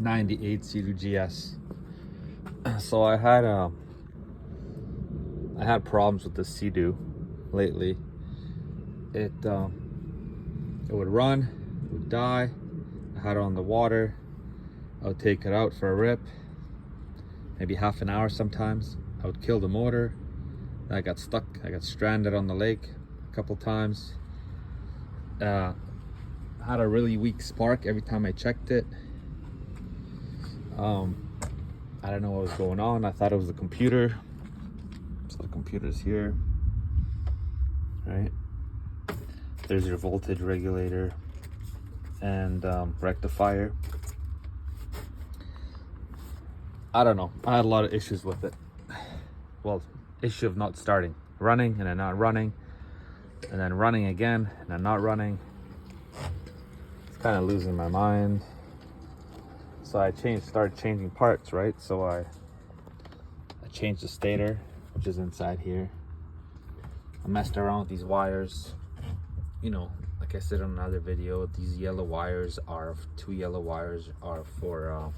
98 Sea-Doo GS. So I had problems with the Sea-Doo lately. It would run, it would die. I had it on the water. I would take it out for a rip, maybe half an hour sometimes. I would kill the motor. I got stuck, I got stranded on the lake a couple times. Had a really weak spark every time I checked it. I don't know what was going on. I thought it was the computer. So the computer's here, right? There's your voltage regulator and rectifier. I don't know. I had a lot of issues with it. Well, issue of not starting, running and then not running, and then running again and then not running. It's kind of losing my mind. So I started changing parts, right? So I changed the stator, which is inside here. I messed around with these wires. You know, like I said in another video, these yellow wires are, two yellow wires are for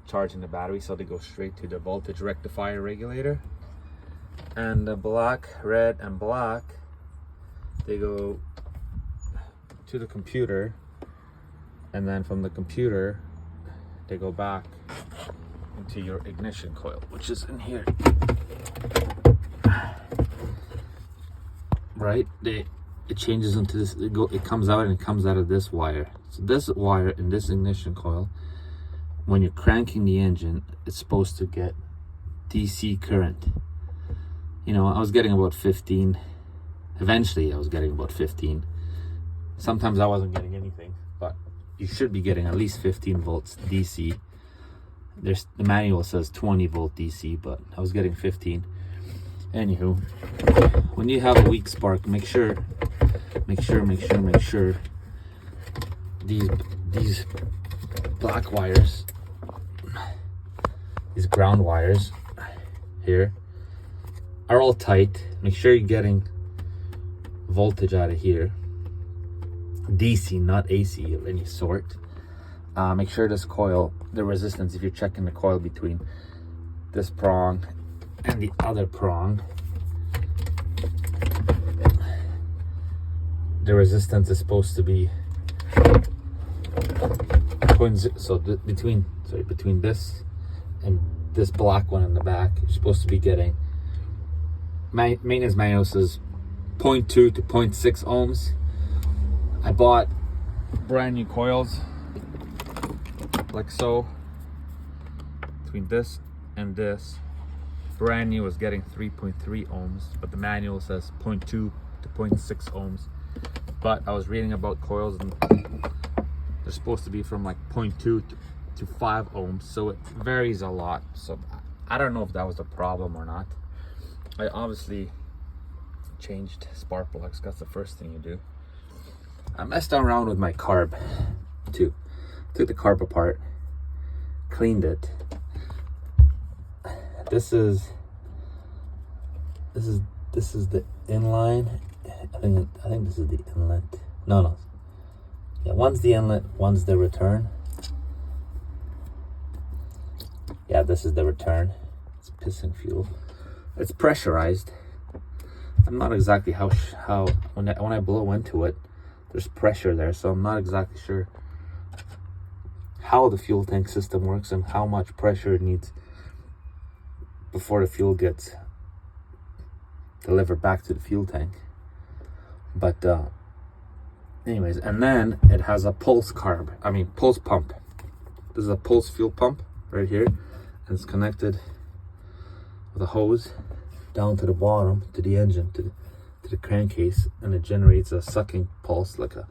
charging the battery, so they go straight to the voltage rectifier regulator. And the black, red, and black, they go to the computer, and then from the computer they go back into your ignition coil, which is in here, right? It changes into this. It comes out, and it comes out of this wire. So this wire in this ignition coil, when you're cranking the engine, it's supposed to get DC current. You know, I was getting about 15. Eventually I was getting about 15. Sometimes I wasn't getting anything, but you should be getting at least 15 volts DC. The manual says 20 volt DC, but I was getting 15. Anywho, when you have a weak spark, make sure these black wires, these ground wires here, are all tight. Make sure you're getting voltage out of here, DC, not AC of any sort. Make sure this coil, the resistance, if you're checking the coil between this prong and the other prong, the resistance is supposed to be between this and this black one in the back, you're supposed to be getting, maintenance manual says 0.2 to 0.6 ohms. I bought brand new coils like so. Between this and this, brand new was getting 3.3 ohms, but the manual says 0.2 to 0.6 ohms. But I was reading about coils, and they're supposed to be from like 0.2 to 5 ohms, so it varies a lot. So I don't know if that was a problem or not. I obviously changed spark plugs. That's the first thing you do. I messed around with my carb too. Took the carb apart, cleaned it. This is the inline. I think this is the inlet. No. Yeah, one's the inlet, one's the return. Yeah, this is the return. It's piston fuel. It's pressurized. I'm not exactly how when I blow into it, there's pressure there, so I'm not exactly sure how the fuel tank system works and how much pressure it needs before the fuel gets delivered back to the fuel tank. But anyways, and then it has a pulse pump. This is a pulse fuel pump right here, and it's connected with a hose down to the bottom, to the engine, to the crankcase, and it generates a sucking pulse, like a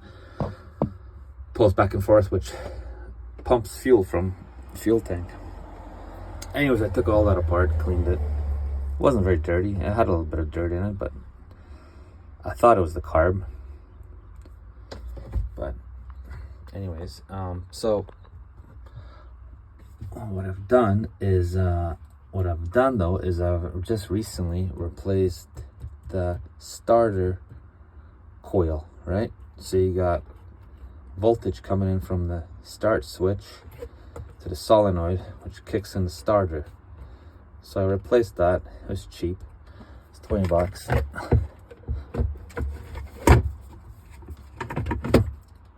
pulse back and forth, which pumps fuel from the fuel tank. Anyways, I took all that apart, cleaned it. It wasn't very dirty. It had a little bit of dirt in it, but I thought it was the carb. But anyways, so what I've done though is I've just recently replaced the starter coil, right? So you got voltage coming in from the start switch to the solenoid, which kicks in the starter. So I replaced that. It was cheap. It's 20 bucks.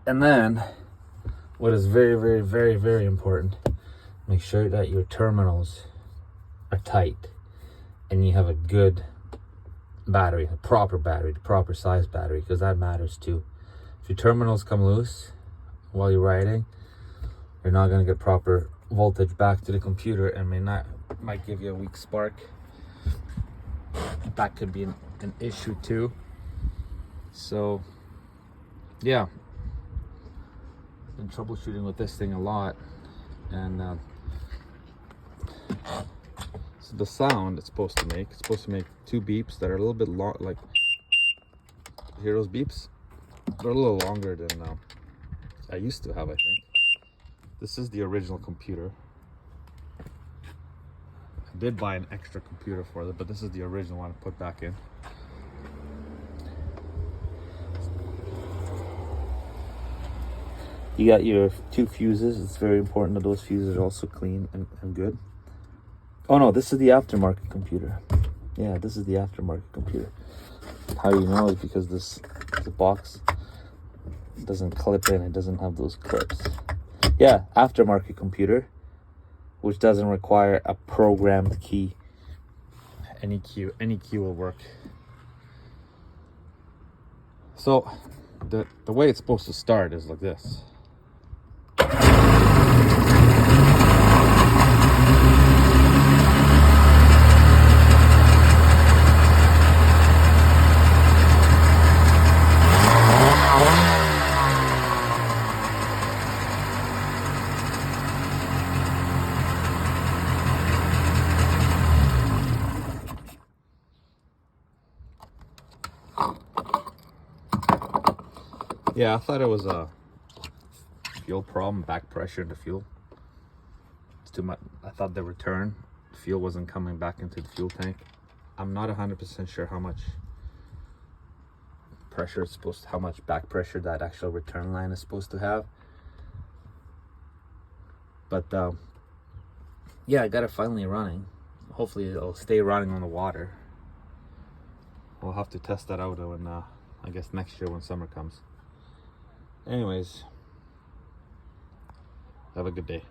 And then, what is very, very, very, very important, make sure that your terminals are tight and you have a good battery, the proper size battery, because that matters too. If your terminals come loose while you're riding, you're not going to get proper voltage back to the computer and might give you a weak spark. That could be an issue too. So yeah, been troubleshooting with this thing a lot, and so the sound it's supposed to make two beeps that are a little bit long. Like, hear those beeps? They're a little longer than I used to have, I think. This is the original computer. I did buy an extra computer for it, but this is the original one I put back in. You got your two fuses. It's very important that those fuses are also clean and good. Oh no, this is the aftermarket computer. Yeah, this is the aftermarket computer. How you know is because the box doesn't clip in. It doesn't have those clips. Yeah, aftermarket computer, which doesn't require a programmed key. Any key will work. So the way it's supposed to start is like this. Yeah, I thought it was a fuel problem, back pressure in the fuel. It's too much. I thought the return fuel wasn't coming back into the fuel tank. I'm not 100% sure how much pressure it's supposed to, how much back pressure that actual return line is supposed to have. But yeah, I got it finally running. Hopefully it'll stay running on the water. We'll have to test that out when I guess next year when summer comes. Anyways, have a good day.